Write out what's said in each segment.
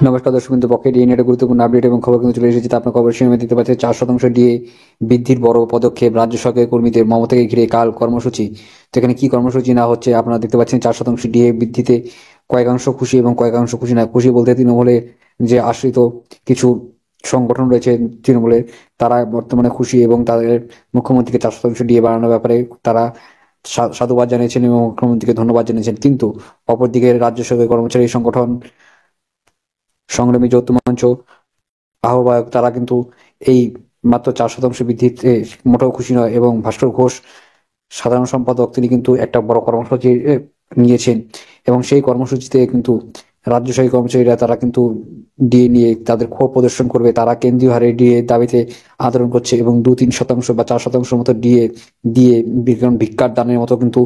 নমস্কার দর্শক বিন্দু, পকেট ডিএ নিয়ে একটা গুরুত্বপূর্ণ আপডেট এবং খবর কিন্তু চলে এসেছে। আপনার খবর শিরোনামে দিতে পারছে 4% ডিএ বৃদ্ধির বড় পদক্ষেপ, রাজ্য সরকারের কর্মীদের মমতাকে ঘিরে কাল কর্মসূচি। তো এখানে কি কর্মসূচি না হচ্ছে আপনারা দেখতে পাচ্ছেন। 4% ডিএ বৃদ্ধিতে কয়েকাংশ খুশি এবং কয়েকাংশ খুশি না। খুশি বলতে তৃণমূলের যে আশ্রিত কিছু সংগঠন রয়েছে তৃণমূলের, তারা বর্তমানে খুশি এবং তাদের মুখ্যমন্ত্রীকে 4% ডিএ বাড়ানোর ব্যাপারে তারা সাধুবাদ জানিয়েছেন এবং মুখ্যমন্ত্রীকে ধন্যবাদ জানিয়েছেন। কিন্তু অপরদিকে রাজ্য সরকারি কর্মচারী সংগঠন সংগ্রামী যৌথ মঞ্চ আহ্বায়ক তারা কিন্তু এই মাত্র 4% বৃদ্ধিতে মোটেও খুশি নয়। এবং ভাস্কর ঘোষ সাধারণ সম্পাদক, তিনি কিন্তু একটা বড় কর্মসূচি নিয়েছেন এবং সেই কর্মসূচিতে কিন্তু রাজ্য সরকারি কর্মচারীরা তারা কিন্তু ডিএ নিয়ে তাদের ক্ষোভ প্রদর্শন করবে। তারা কেন্দ্রীয় হারে ডিএ দাবিতে আন্দোলন করছে এবং 2-3% বা 4% মতো ডিএ দিয়ে ভিক্ষার দানের মতো কিন্তু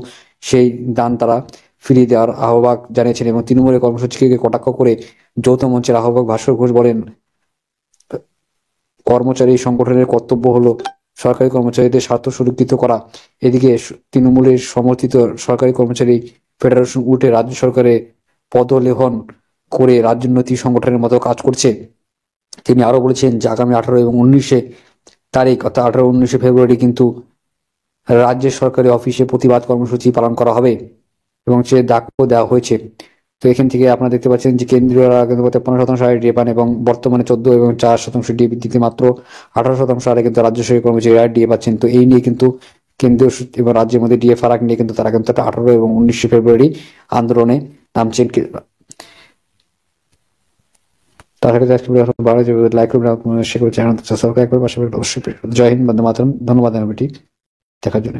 সেই দান তারা ফিরিয়ে দেওয়ার আহ্বান জানিয়েছেন। এবং তৃণমূলের কর্মসূচিকে কটাক্ষ করে যৌথ মঞ্চের আহ্বায়ক ভাস্কর ঘোষ বলেন, কর্মচারী সংগঠনের কর্তব্য হলো সরকারি কর্মচারীদের স্বার্থ সুরক্ষিত করা। এদিকে তৃণমূলের সমর্থিত সরকারি কর্মচারী ফেডারেশন উল্টে রাজ্য সরকারে পদলেহন করে রাজনৈতিক সংগঠনের মতো কাজ করছে। তিনি আরো বলেছেন যে আগামী 18 এবং 19 তারিখ অর্থাৎ 18-19 ফেব্রুয়ারি কিন্তু রাজ্যের সরকারি অফিসে প্রতিবাদ কর্মসূচি পালন করা হবে এবং সে ডাকও দেওয়া হয়েছে। তো এখান থেকে আপনারা দেখতে পাচ্ছেন যে কেন্দ্রীয়রা কিন্তু 15% হারে ডিএ পান এবং বর্তমানে 14 এবং 4% ডিএ বৃদ্ধিতে মাত্র 18% হারে কিন্তু রাজ্য সরকারি কর্মচারীরা ডিএ পাচ্ছেন। তো এই নিয়ে কিন্তু কেন্দ্রীয় এবং রাজ্যের মধ্যে ডিএ ফারাক নিয়ে কিন্তু তারা কিন্তু 18 এবং 19 ফেব্রুয়ারি আন্দোলনে নামছেন। তার সাথে লাইক করবেন, শেয়ার করে চ্যানেল সাবস্ক্রাইব করবেন, পাশাপাশি অবশ্যই জয় হিন্দ, বন্দে মাতরম। ধন্যবাদ দেখার জন্য।